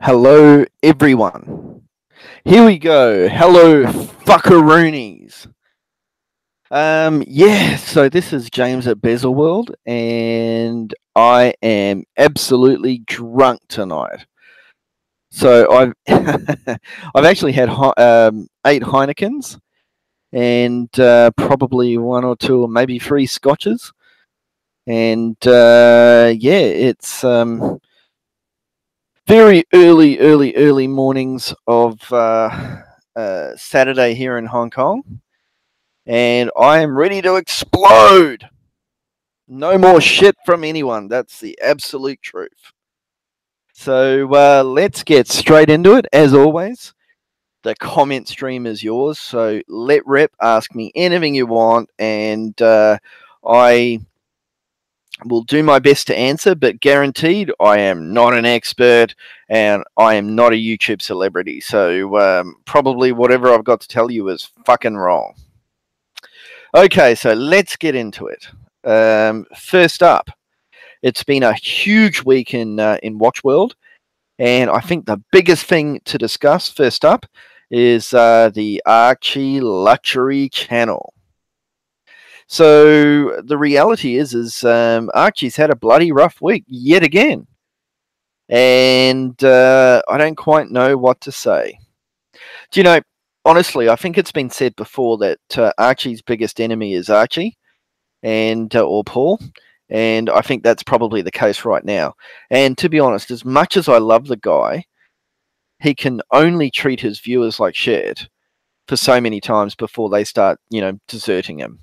Hello, everyone. Here we go. Hello, fuckaroonies. So this is James at Bezel World, and I am absolutely drunk tonight. So I've I've actually had 8 Heinekens and probably one or two or maybe three Scotches, and it's very early mornings of Saturday here in Hong Kong, and I am ready to explode. No more shit from anyone. That's the absolute truth. So let's get straight into it. As always, the comment stream is yours. So let rep, ask me anything you want, and I will do my best to answer, but guaranteed I am not an expert and I am not a YouTube celebrity. So probably whatever I've got to tell you is fucking wrong. Okay, so let's get into it. First up, it's been a huge week in Watch World, and I think the biggest thing to discuss first up is the Archie Luxury channel. So the reality is Archie's had a bloody rough week yet again, and I don't quite know what to say. Do you know? Honestly, I think it's been said before that Archie's biggest enemy is Archie, and or Paul, and I think that's probably the case right now. And to be honest, as much as I love the guy, he can only treat his viewers like shit for so many times before they start, deserting him.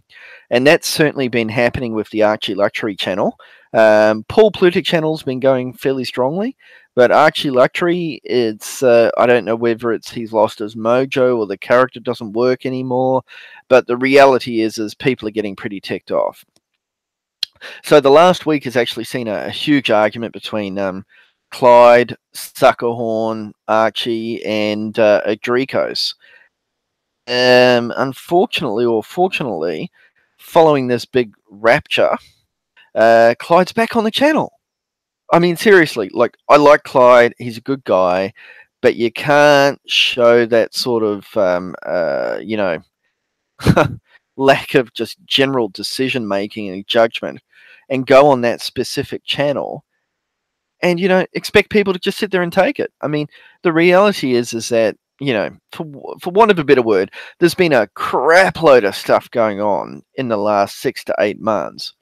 And that's certainly been happening with the Archie Luxury channel. Paul Plutic channel's been going fairly strongly, but Archie Luxury, it's I don't know whether it's he's lost his mojo or the character doesn't work anymore, but the reality is people are getting pretty ticked off. So the last week has actually seen a huge argument between Clyde, Suckerhorn, Archie, and Adrikos. Unfortunately or fortunately, following this big rapture, Clyde's back on the channel. I mean, seriously, like, I like Clyde, he's a good guy, but you can't show that sort of, lack of just general decision making and judgment and go on that specific channel and, expect people to just sit there and take it. I mean, the reality is that, for want of a better word, there's been a crap load of stuff going on in the last 6 to 8 months.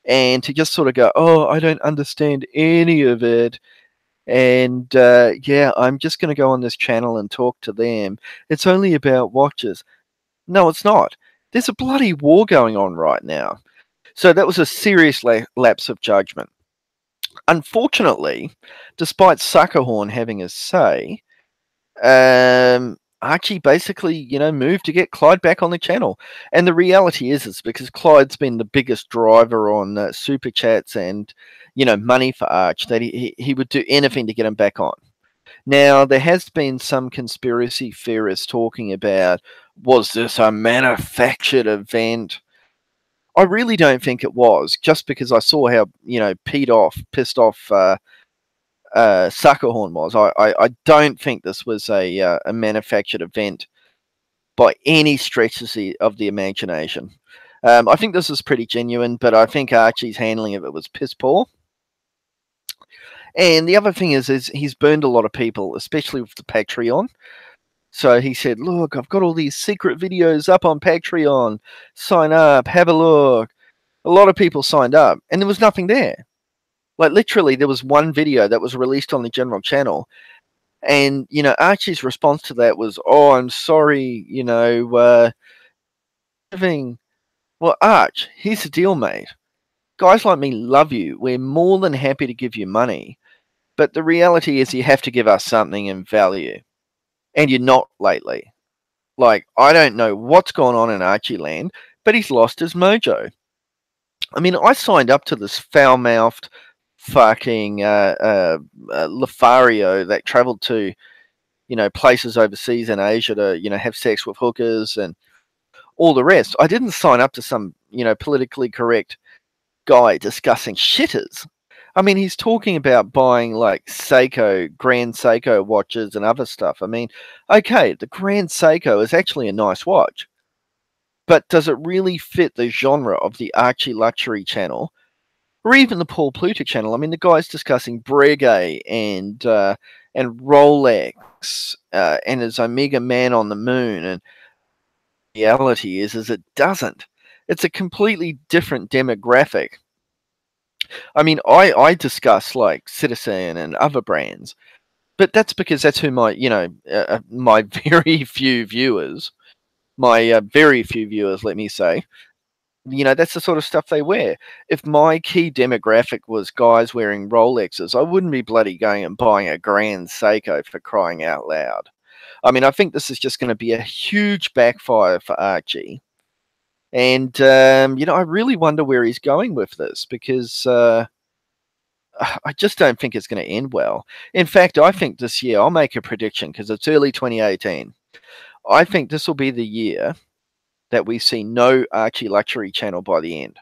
And to just sort of go, oh, I don't understand any of it. And I'm just going to go on this channel and talk to them. It's only about watches. No, it's not. There's a bloody war going on right now. So that was a serious lapse of judgment. Unfortunately, despite Suckerhorn having a say, Archie basically, moved to get Clyde back on the channel. And the reality is because Clyde's been the biggest driver on super chats and, money for Arch, that he would do anything to get him back on. Now, there has been some conspiracy theorists talking about, was this a manufactured event? I really don't think it was, just because I saw how, pissed off Suckerhorn was. I don't think this was a manufactured event by any stretch of the imagination. I think this is pretty genuine, but I think Archie's handling of it was piss poor. And the other thing is he's burned a lot of people, especially with the Patreon. So he said, look, I've got all these secret videos up on Patreon. Sign up, have a look. A lot of people signed up, and there was nothing there. Like, literally, there was one video that was released on the general channel. And, Archie's response to that was, oh, I'm sorry, Well, Arch, here's the deal, mate. Guys like me love you. We're more than happy to give you money. But the reality is you have to give us something in value. And you're not lately. Like, I don't know what's going on in Archie land, but he's lost his mojo. I mean, I signed up to this foul-mouthed fucking Lothario that traveled to, places overseas in Asia to, have sex with hookers and all the rest. I didn't sign up to some, politically correct guy discussing shitters. I mean, he's talking about buying like Seiko, Grand Seiko watches and other stuff. I mean, okay, the Grand Seiko is actually a nice watch, but does it really fit the genre of the Archie Luxury channel or even the Paul Pluta channel? I mean, the guy's discussing Breguet and Rolex and his Omega Man on the Moon, and the reality is it doesn't. It's a completely different demographic. I mean, I discuss like Citizen and other brands, but that's because that's who my very few viewers, very few viewers, let me say, that's the sort of stuff they wear. If my key demographic was guys wearing Rolexes, I wouldn't be bloody going and buying a Grand Seiko, for crying out loud. I mean, I think this is just going to be a huge backfire for Archie. And, I really wonder where he's going with this, because I just don't think it's going to end well. In fact, I think this year, I'll make a prediction because it's early 2018. I think this will be the year that we see no Archie Luxury channel by the end.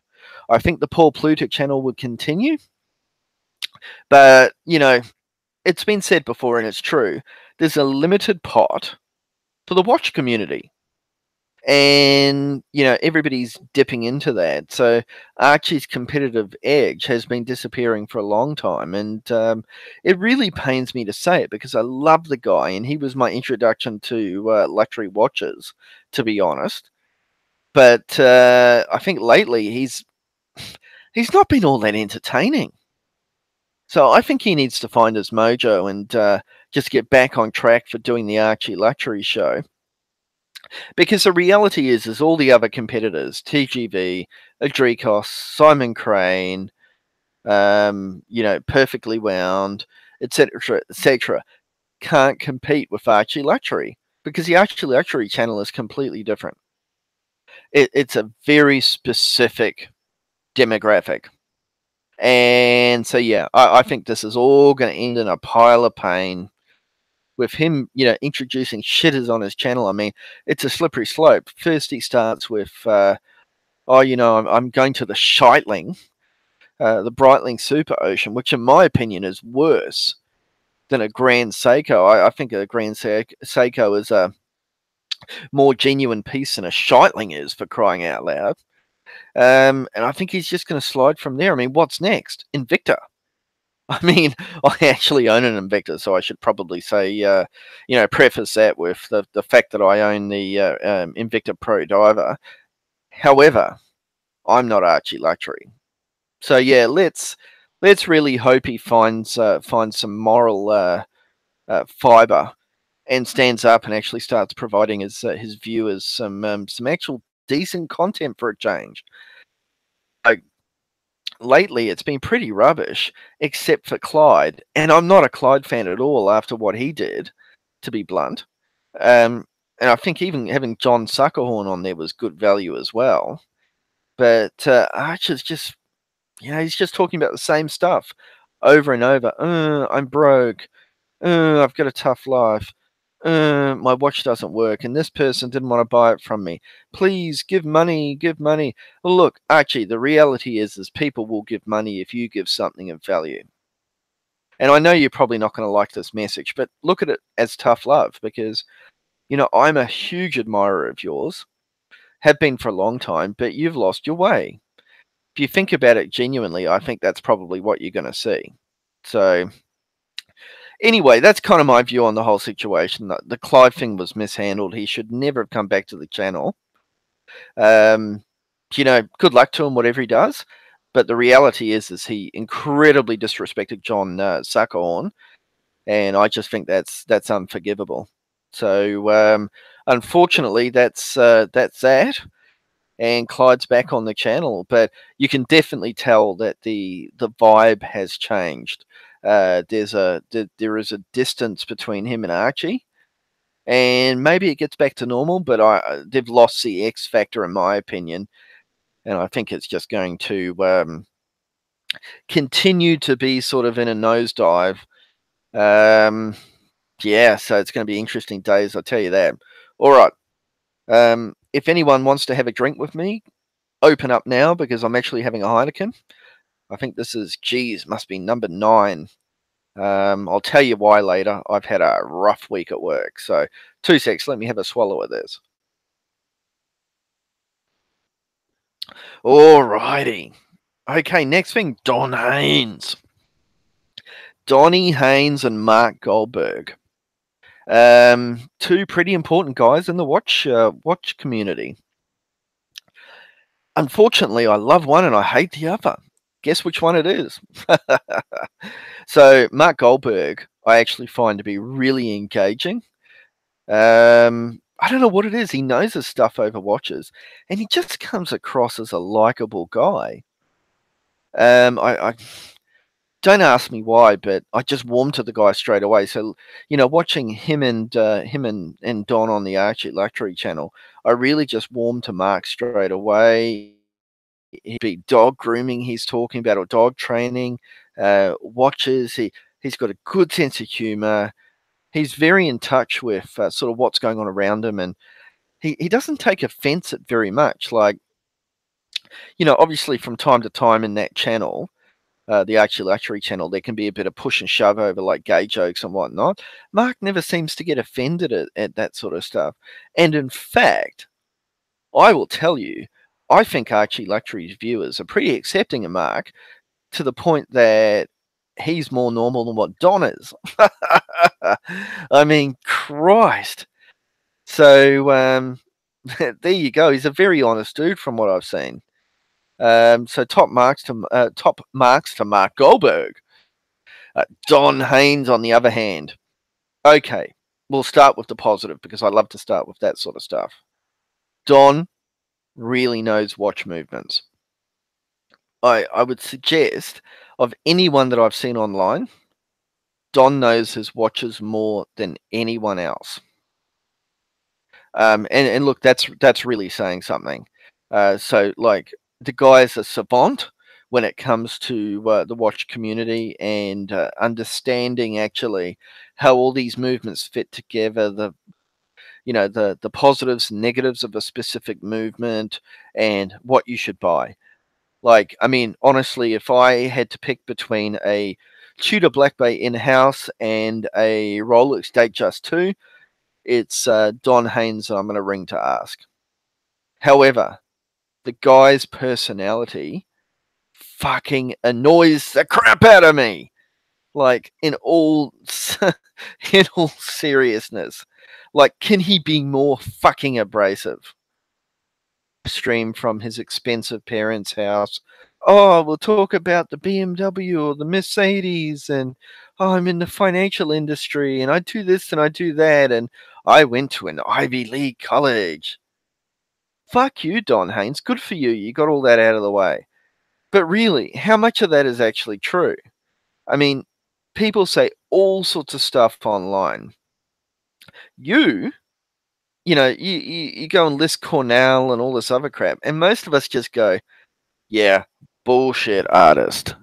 I think the Paul Pluta channel would continue, but, it's been said before and it's true. There's a limited pot for the watch community. And, everybody's dipping into that. So Archie's competitive edge has been disappearing for a long time. And it really pains me to say it because I love the guy and he was my introduction to luxury watches, to be honest. But I think lately he's not been all that entertaining. So I think he needs to find his mojo and just get back on track for doing the Archie Luxury show. Because the reality is all the other competitors, TGV, Adrikos, Simon Crane, Perfectly Wound, etc., can't compete with Archie Luxury because the Archie Luxury channel is completely different. It's a very specific demographic. And so, yeah, I think this is all going to end in a pile of pain with him, introducing shitters on his channel. I mean, it's a slippery slope. First, he starts with, I'm going to the Scheitling, the Breitling Super Ocean, which in my opinion is worse than a Grand Seiko. I think a Grand Seiko is a more genuine piece than a Scheitling is, for crying out loud. And I think he's just going to slide from there. I mean, what's next? Invicta. I mean, I actually own an Invicta, so I should probably say, preface that with the fact that I own the Invicta Pro Diver. However, I'm not Archie Luxury. So yeah, let's really hope he finds some moral fiber and stands up and actually starts providing his viewers some actual decent content for a change. Lately, it's been pretty rubbish, except for Clyde, and I'm not a Clyde fan at all after what he did, to be blunt. And I think even having John Suckerhorn on there was good value as well. But Archer's just, he's just talking about the same stuff over and over. I'm broke. I've got a tough life. My watch doesn't work, and this person didn't want to buy it from me. Please give money, give money. Well, look, Archie, the reality is people will give money if you give something of value. And I know you're probably not going to like this message, but look at it as tough love because, I'm a huge admirer of yours, have been for a long time, but you've lost your way. If you think about it genuinely, I think that's probably what you're going to see. So anyway, that's kind of my view on the whole situation. The Clive thing was mishandled. He should never have come back to the channel. Good luck to him, whatever he does. But the reality is he incredibly disrespected John Suckerhorn, and I just think that's unforgivable. So unfortunately, that's that. And Clyde's back on the channel, but you can definitely tell that the vibe has changed. There is a distance between him and Archie, and maybe it gets back to normal, but they've lost the X factor in my opinion, and I think it's just going to continue to be sort of in a nosedive. Yeah, so it's going to be interesting days, I'll tell you that. All right. If anyone wants to have a drink with me, open up now because I'm actually having a Heineken. I think this is, geez, must be number 9. I'll tell you why later. I've had a rough week at work. So 2 secs, let me have a swallow of this. Alrighty. Okay, next thing, Don Haines. Donnie Haines and Mark Goldberg. Two pretty important guys in the watch community. Unfortunately, I love one and I hate the other. Guess which one it is? So Mark Goldberg, I actually find to be really engaging. I don't know what it is. He knows his stuff over watches, and he just comes across as a likable guy. I don't ask me why, but I just warmed to the guy straight away. So, watching him and Don on the Archie Luxury channel, I really just warmed to Mark straight away. He'd be dog grooming he's talking about, or dog training, watches. He's got a good sense of humor. He's very in touch with sort of what's going on around him, and he doesn't take offense at very much. Like, obviously from time to time in that channel, the Archie Luxury channel, there can be a bit of push and shove over like gay jokes and whatnot. Mark never seems to get offended at that sort of stuff. And in fact, I will tell you, I think Archie Luxury's viewers are pretty accepting of Mark, to the point that he's more normal than what Don is. I mean, Christ. So there you go. He's a very honest dude from what I've seen. So top marks to Mark Goldberg. Don Haines, on the other hand. Okay, we'll start with the positive because I love to start with that sort of stuff. Don really knows watch movements. I would suggest, of anyone that I've seen online, Don knows his watches more than anyone else. And look, that's really saying something. So like, the guy is a savant when it comes to the watch community, and understanding actually how all these movements fit together, the positives and negatives of a specific movement, and what you should buy. Like, I mean, honestly, if I had to pick between a Tudor Black Bay in-house and a Rolex Datejust 2, it's Don Haines that I'm going to ring to ask. However, the guy's personality fucking annoys the crap out of me. Like, in all seriousness. Like, can he be more fucking abrasive? Stream from his expensive parents' house. Oh, we'll talk about the BMW or the Mercedes, and oh, I'm in the financial industry, and I do this and I do that, and I went to an Ivy League college. Fuck you, Don Haines. Good for you. You got all that out of the way. But really, how much of that is actually true? I mean, people say all sorts of stuff online. You go and list Cornell and all this other crap, and most of us just go, yeah, bullshit artist.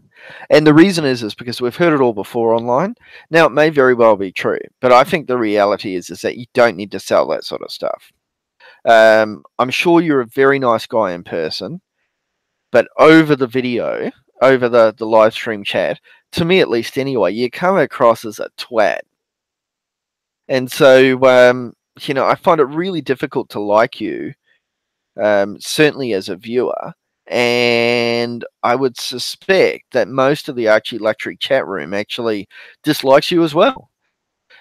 And the reason is because we've heard it all before online. Now, it may very well be true, but I think the reality is that you don't need to sell that sort of stuff. I'm sure you're a very nice guy in person, but over the video, over the live stream chat, to me at least anyway, you come across as a twat. And so, I find it really difficult to like you, certainly as a viewer. And I would suspect that most of the Archie Luxury chat room actually dislikes you as well.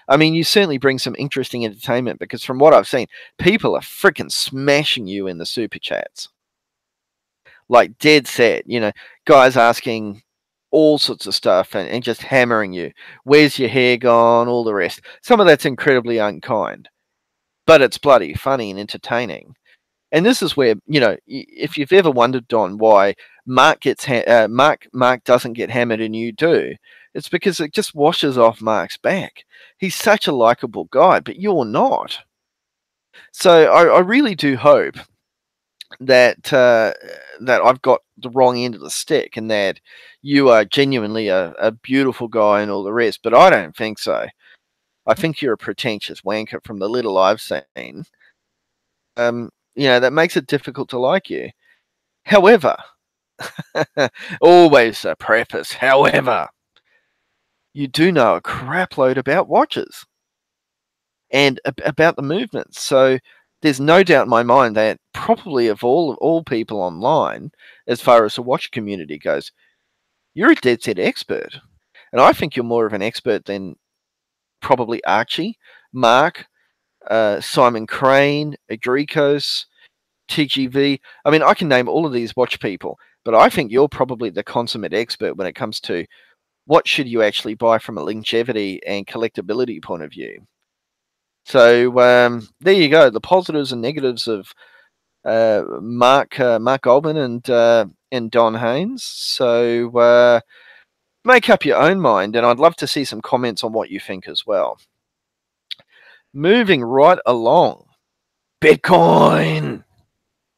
I mean, you certainly bring some interesting entertainment, because from what I've seen, people are freaking smashing you in the super chats. Like, dead set, guys asking all sorts of stuff, and just hammering you. Where's your hair gone? All the rest. Some of that's incredibly unkind, but it's bloody funny and entertaining. And this is where, if you've ever wondered, Don, why Mark doesn't get hammered and you do, it's because it just washes off Mark's back. He's such a likable guy, but you're not. So I really do hope that I've got the wrong end of the stick, and that you are genuinely a beautiful guy and all the rest. But I don't think so. I think you're a pretentious wanker from the little I've seen. That makes it difficult to like you. However, Always a preface. However, you do know a crap load about watches and about the movements. So there's no doubt in my mind that probably of all people online, as far as the watch community goes, you're a dead set expert. And I think you're more of an expert than probably Archie, Mark, Simon Crane, Adrikos, TGV. I mean, I can name all of these watch people, but I think you're probably the consummate expert when it comes to what should you actually buy from a longevity and collectability point of view. So there you go, the positives and negatives of Mark Goldman and Don Haines. So make up your own mind, and I'd love to see some comments on what you think as well. Moving right along, Bitcoin.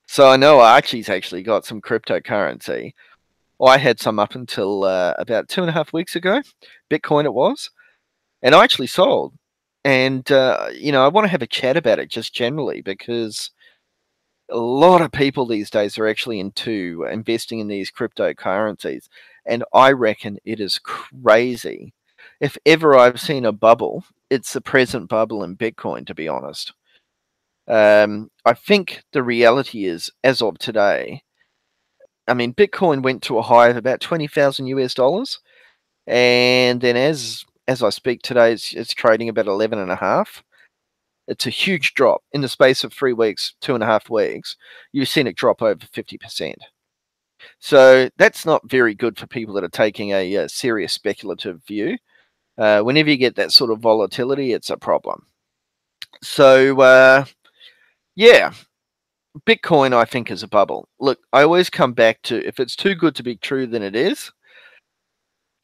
So I know Archie's actually got some cryptocurrency. I had some up until about 2.5 weeks ago. Bitcoin it was. And I actually sold. And, I want to have a chat about it just generally because a lot of people these days are actually into investing in these cryptocurrencies. And I reckon it is crazy. If ever I've seen a bubble, it's the present bubble in Bitcoin, to be honest. I think the reality is, as of today, I mean, Bitcoin went to a high of about 20,000 US dollars, and then as I speak today, it's trading about 11 and a half. It's a huge drop in the space of 3 weeks, 2.5 weeks. You've seen it drop over 50%. So that's not very good for people that are taking a serious speculative view. Whenever you get that sort of volatility, it's a problem. So yeah, Bitcoin, I think, is a bubble. Look, I always come back to if it's too good to be true, then it is.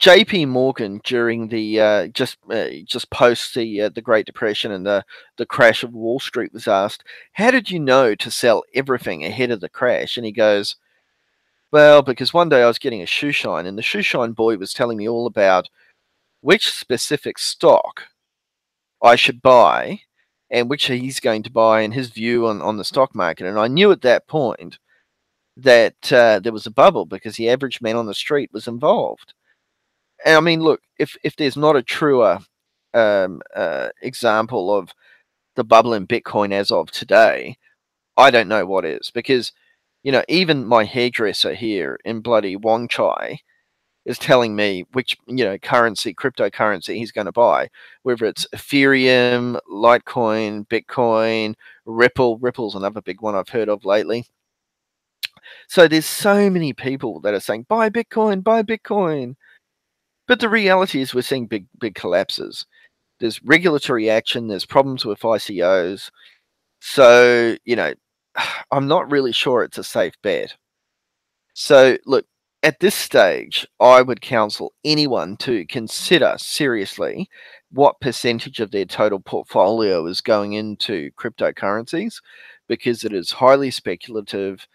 JP Morgan during the just post the Great Depression and the crash of Wall Street was asked, "How did you know to sell everything ahead of the crash?" And he goes, "Well, because one day I was getting a shoe shine, and the shoe shine boy was telling me all about which specific stock I should buy and which he's going to buy and his view on the stock market." And I knew at that point that there was a bubble because the average man on the street was involved. And I mean, look, if there's not a truer example of the bubble in Bitcoin as of today, I don't know what is. Because, even my hairdresser here in bloody Wong Chai is telling me which, cryptocurrency he's going to buy, whether it's Ethereum, Litecoin, Bitcoin, Ripple. Ripple's another big one I've heard of lately. So there's so many people that are saying, buy Bitcoin, buy Bitcoin. But the reality is we're seeing big collapses. There's regulatory action. There's problems with ICOs. So, I'm not really sure it's a safe bet. So, look, at this stage, I would counsel anyone to consider seriously what percentage of their total portfolio is going into cryptocurrencies because it is highly speculative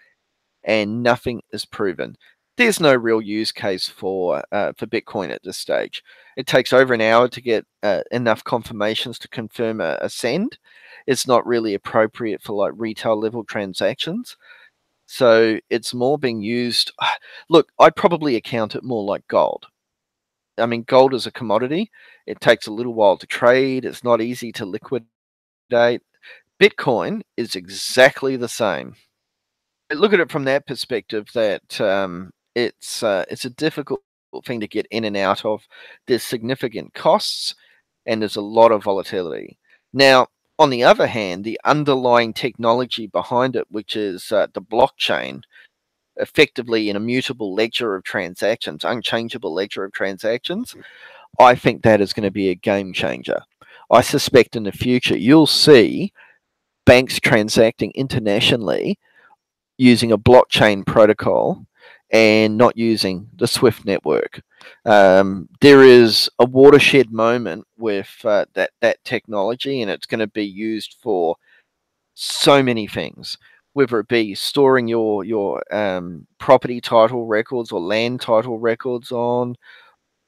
and nothing is proven. There's no real use case for Bitcoin at this stage. It takes over an hour to get enough confirmations to confirm a send. It's not really appropriate for like retail level transactions. So it's more being used. Look, I'd probably account it more like gold. I mean, gold is a commodity. It takes a little while to trade. It's not easy to liquidate. Bitcoin is exactly the same. Look at it from that perspective that it's a difficult thing to get in and out of. There's significant costs and there's a lot of volatility. Now, on the other hand, the underlying technology behind it, which is the blockchain, effectively an immutable ledger of transactions, unchangeable ledger of transactions, I think that is going to be a game changer. I suspect in the future you'll see banks transacting internationally using a blockchain protocol and not using the Swift network. There is a watershed moment with that technology, and it's going to be used for so many things, whether it be storing your property title records or land title records on,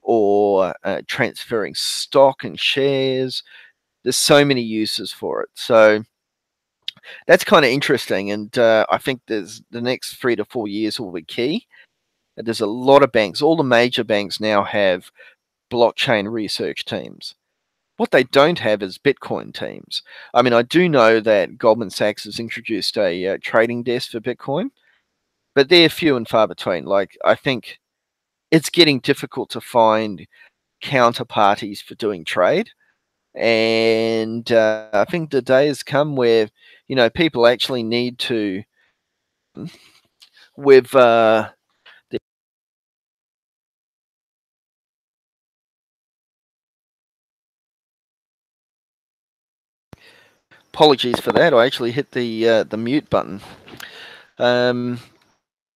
or transferring stock and shares. There's so many uses for it. So that's kind of interesting, and I think there's the next 3 to 4 years will be key. There's a lot of banks. All the major banks now have blockchain research teams. What they don't have is Bitcoin teams. I mean, I do know that Goldman Sachs has introduced a trading desk for Bitcoin, but they're few and far between. Like, I think it's getting difficult to find counterparties for doing trade. And I think the day has come where, people actually need to, with apologies for that. I actually hit the mute button.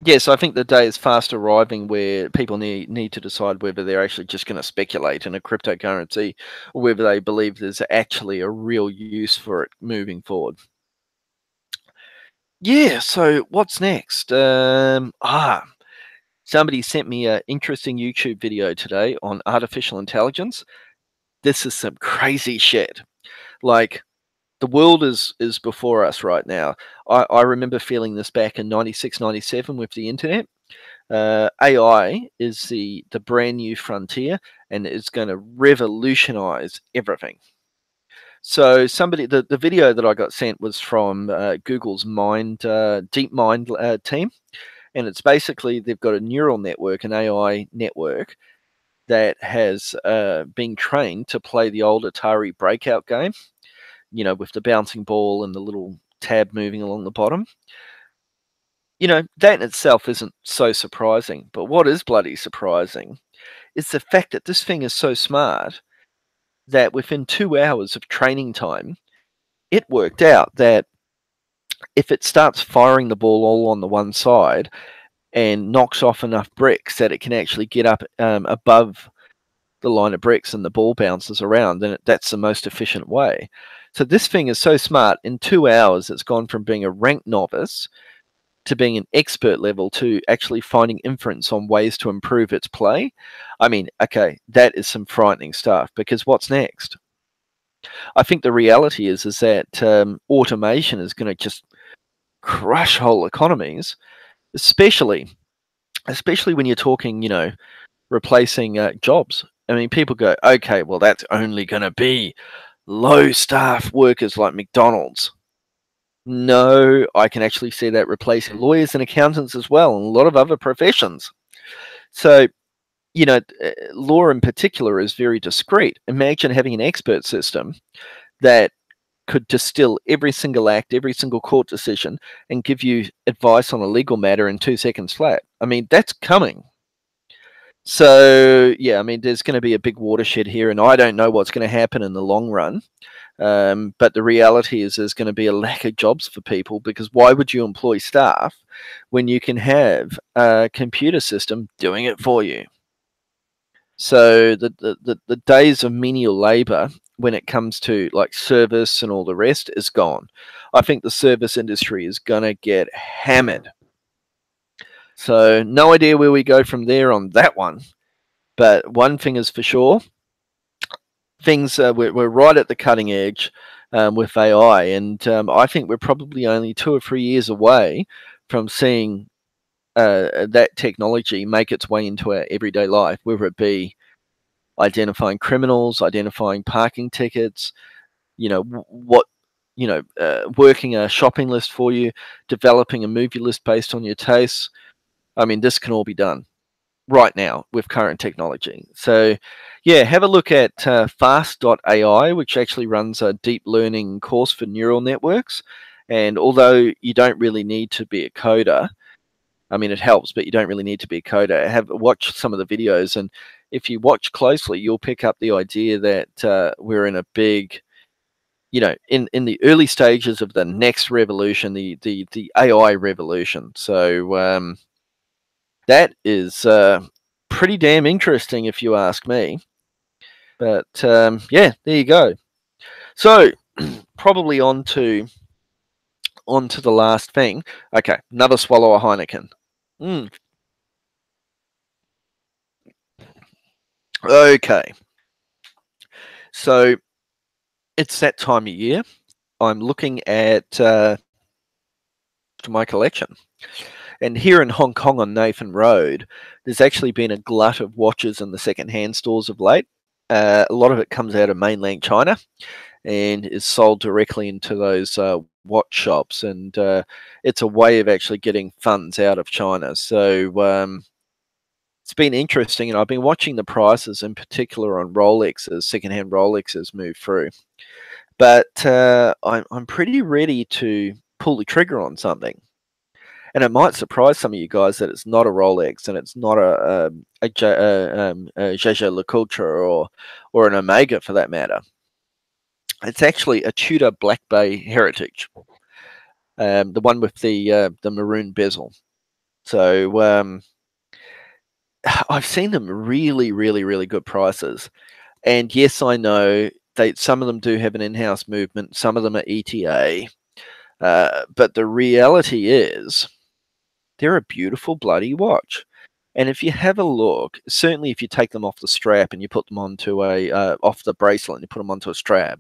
Yes, I think the day is fast arriving where people need to decide whether they're actually just going to speculate in a cryptocurrency or whether they believe there's actually a real use for it moving forward. Yeah, so what's next? Somebody sent me an interesting YouTube video today on artificial intelligence. This is some crazy shit. Like, the world is before us right now. I remember feeling this back in 96, 97 with the internet. AI is the brand new frontier, and it's going to revolutionize everything. So the video that I got sent was from Google's DeepMind team, and it's basically they've got a neural network, an AI network that has been trained to play the old Atari breakout game, with the bouncing ball and the little tab moving along the bottom. That in itself isn't so surprising. But what is bloody surprising is the fact that this thing is so smart that within 2 hours of training time, it worked out that if it starts firing the ball all on the one side and knocks off enough bricks that it can actually get up above the line of bricks and the ball bounces around, then that's the most efficient way. So this thing is so smart. In 2 hours, it's gone from being a ranked novice to being an expert level to actually finding inference on ways to improve its play. I mean, okay, that is some frightening stuff, because what's next? I think the reality is that automation is going to just crush whole economies, especially when you're talking, replacing jobs. I mean, people go, okay, well, that's only going to be low staff workers like McDonald's. No, I can actually see that replacing lawyers and accountants as well, and a lot of other professions. So, law in particular is very discreet. Imagine having an expert system that could distill every single act, every single court decision, and give you advice on a legal matter in 2 seconds flat. I mean, that's coming. So, yeah, I mean, there's going to be a big watershed here, and I don't know what's going to happen in the long run. But the reality is there's going to be a lack of jobs for people, because why would you employ staff when you can have a computer system doing it for you? So the days of menial labor when it comes to like service and all the rest is gone. I think the service industry is going to get hammered. So no idea where we go from there on that one. But one thing is for sure, we're right at the cutting edge with AI, and I think we're probably only 2 or 3 years away from seeing that technology make its way into our everyday life, whether it be identifying criminals, identifying parking tickets, working a shopping list for you, developing a movie list based on your tastes. I mean, this can all be done right now with current technology. So, yeah, have a look at fast.ai, which actually runs a deep learning course for neural networks. And although you don't really need to be a coder, I mean, it helps, but you don't really need to be a coder. Watch some of the videos, and if you watch closely, you'll pick up the idea that we're in a big, in the early stages of the next revolution, the AI revolution. So that is pretty damn interesting, if you ask me. But yeah, there you go. So probably on to the last thing. Okay, another swallow of Heineken. Okay, so it's that time of year. I'm looking at my collection, And here in Hong Kong on Nathan Road, there's actually been a glut of watches in the second-hand stores of late. A lot of it comes out of mainland China and is sold directly into those watch shops, and it's a way of actually getting funds out of China. So it's been interesting, and I've been watching the prices, in particular on Rolexes, second-hand Rolexes, move through. But I'm pretty ready to pull the trigger on something. And it might surprise some of you guys that it's not a Rolex and it's not a Jaeger LeCoultre or an Omega for that matter. It's actually a Tudor Black Bay Heritage, the one with the maroon bezel. So I've seen them really, really, really good prices. And yes, I know some of them do have an in-house movement. Some of them are ETA. But the reality is, they're a beautiful bloody watch. And if you have a look, certainly if you take them off the strap and you put them onto off the bracelet and you put them onto a strap,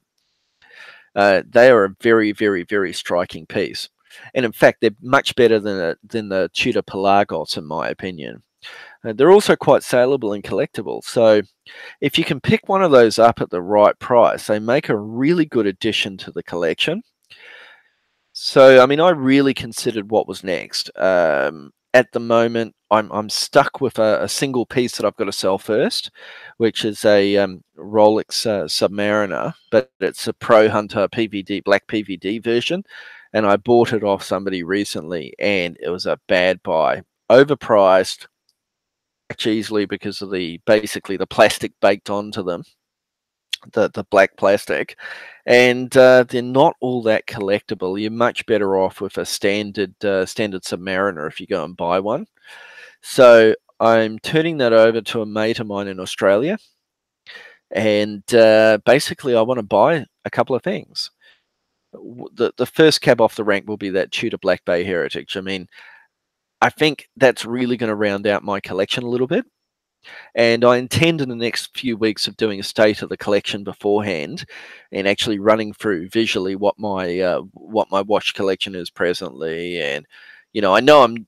they are a very, very, very striking piece. And in fact, they're much better than the Tudor Pelagos, in my opinion. They're also quite saleable and collectible. So if you can pick one of those up at the right price, they make a really good addition to the collection. So, I mean, I really considered what was next. At the moment, I'm stuck with a single piece that I've got to sell first, which is a Rolex Submariner, but it's a Pro Hunter PVD, black PVD version, and I bought it off somebody recently, and it was a bad buy. Overpriced, easily because of basically the plastic baked onto them. The black plastic, and they're not all that collectible. You're much better off with a standard Submariner if you go and buy one. So I'm turning that over to a mate of mine in Australia, and basically I want to buy a couple of things. The first cab off the rank will be that Tudor Black Bay Heritage. I mean, I think that's really going to round out my collection a little bit. And I intend in the next few weeks of doing a state of the collection beforehand, and actually running through visually what my watch collection is presently. And I know I'm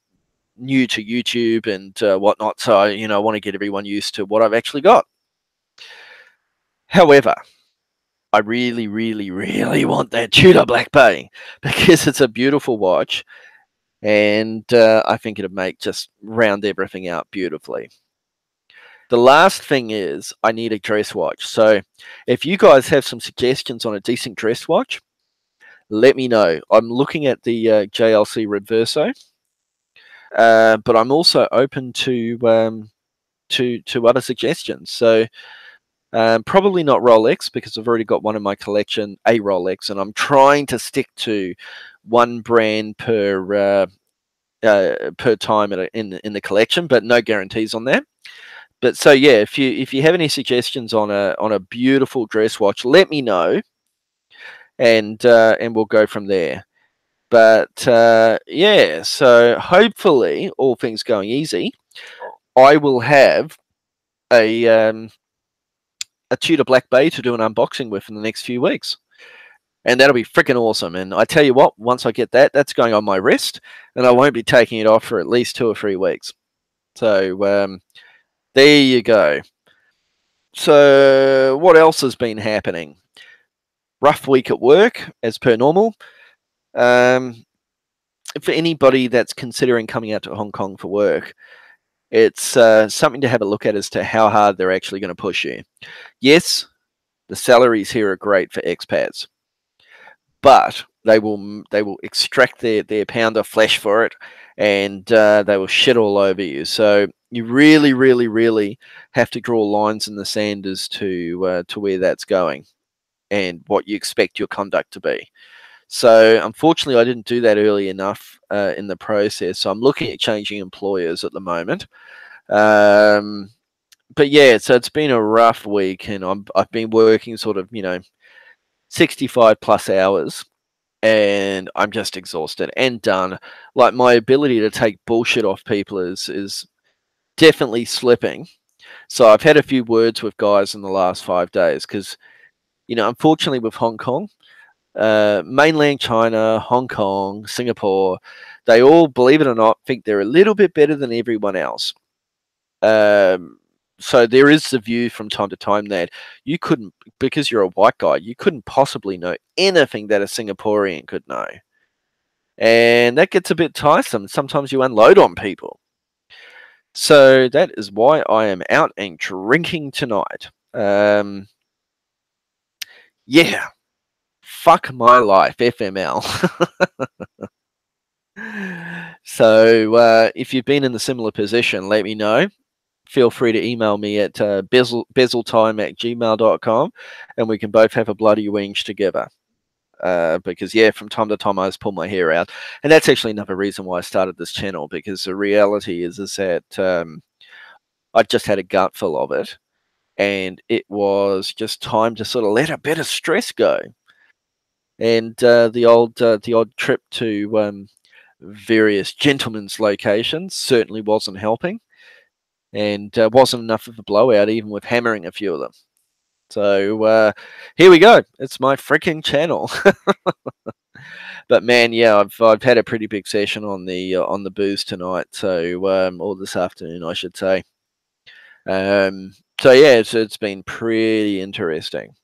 new to YouTube and whatnot, so I want to get everyone used to what I've actually got. However, I really, really, really want that Tudor Black Bay because it's a beautiful watch, and I think it'd just round everything out beautifully. The last thing is I need a dress watch. So if you guys have some suggestions on a decent dress watch, let me know. I'm looking at the JLC Reverso, but I'm also open to other suggestions. So probably not Rolex because I've already got one in my collection, a Rolex, and I'm trying to stick to one brand per time in the collection, but no guarantees on that. But so yeah, if you have any suggestions on a beautiful dress watch, let me know, and we'll go from there. But yeah, so hopefully, all things going easy, I will have a Tudor Black Bay to do an unboxing with in the next few weeks, and that'll be freaking awesome. And I tell you what, once I get that, that's going on my wrist, and I won't be taking it off for at least 2 or 3 weeks. So there you go. So what else has been happening? Rough week at work, as per normal. For anybody that's considering coming out to Hong Kong for work, it's something to have a look at as to how hard they're actually going to push you. Yes, the salaries here are great for expats, but they will extract their pound of flesh for it, and they will shit all over you. So you really, really, really have to draw lines in the sand as to where that's going and what you expect your conduct to be. So unfortunately, I didn't do that early enough in the process. So I'm looking at changing employers at the moment. But yeah, so it's been a rough week, and I've been working sort of 65 plus hours, and I'm just exhausted and done. Like, my ability to take bullshit off people is definitely slipping. So I've had a few words with guys in the last 5 days because, unfortunately with Hong Kong, mainland China, Hong Kong, Singapore, they all, believe it or not, think they're a little bit better than everyone else. So there is the view from time to time that you couldn't, because you're a white guy, you couldn't possibly know anything that a Singaporean could know. And that gets a bit tiresome. Sometimes you unload on people. So that is why I am out and drinking tonight. Yeah. Fuck my life, FML. So if you've been in a similar position, let me know. Feel free to email me at bezeltime@gmail.com, and we can both have a bloody whinge together. Because, yeah, from time to time I just pull my hair out. And that's actually another reason why I started this channel, because the reality is that I just had a gutful of it, and it was just time to sort of let a bit of stress go. And the odd trip to various gentlemen's locations certainly wasn't helping, and wasn't enough of a blowout even with hammering a few of them. So here we go. It's my freaking channel. But man, yeah, I've had a pretty big session on the booze tonight. So or this afternoon, I should say. So yeah, it's been pretty interesting.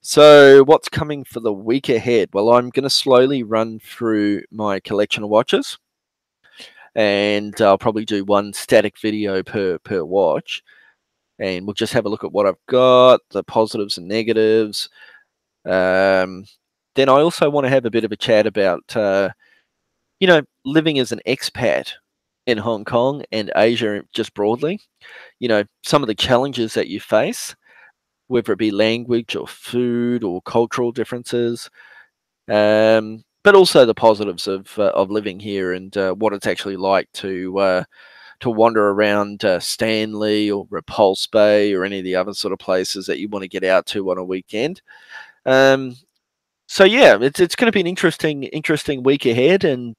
So what's coming for the week ahead? Well, I'm going to slowly run through my collection of watches, and I'll probably do one static video per watch, and we'll just have a look at what I've got, the positives and negatives. Then I also want to have a bit of a chat about, living as an expat in Hong Kong and Asia just broadly. Some of the challenges that you face, whether it be language or food or cultural differences, but also the positives of living here, and what it's actually like to wander around Stanley or Repulse Bay or any of the other sort of places that you want to get out to on a weekend. So yeah, it's going to be an interesting week ahead, and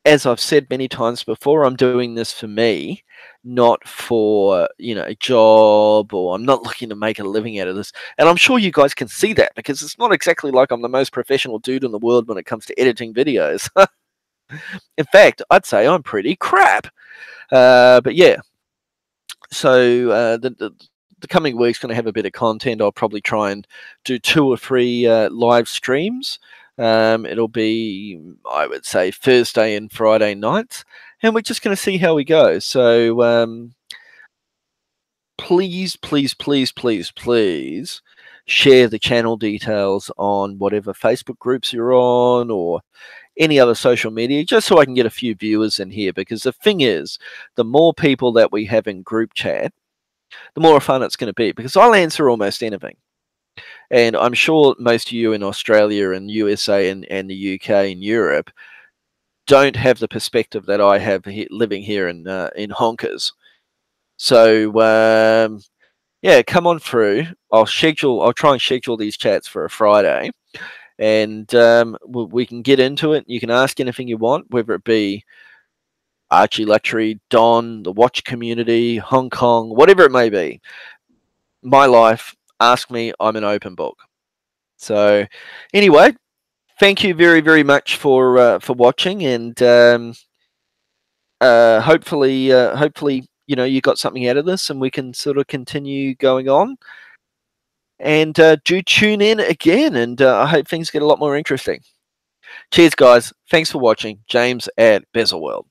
as I've said many times before, I'm doing this for me, not for a job, or I'm not looking to make a living out of this. And I'm sure you guys can see that, because it's not exactly like I'm the most professional dude in the world when it comes to editing videos. In fact, I'd say I'm pretty crap. But yeah, so the coming week's going to have a bit of content. I'll probably try and do 2 or 3 live streams. It'll be, I would say, Thursday and Friday nights, and we're just going to see how we go. So please, please, please, please, please share the channel details on whatever Facebook groups you're on, or any other social media, just so I can get a few viewers in here. Because the thing is, the more people that we have in group chat, the more fun it's going to be, because I'll answer almost anything. And I'm sure most of you in Australia and USA and the UK and Europe don't have the perspective that I have living here in Honkers. So yeah, come on through. I'll try and schedule these chats for a Friday, and we can get into it. You can ask anything you want, whether it be Archie Luxury, Don, the watch community, Hong Kong, whatever it may be. My life, ask me. I'm an open book. So anyway, thank you very, very much for watching, and hopefully you got something out of this, and we can sort of continue going on. And do tune in again, and I hope things get a lot more interesting. Cheers, guys. Thanks for watching. James at Bezel World.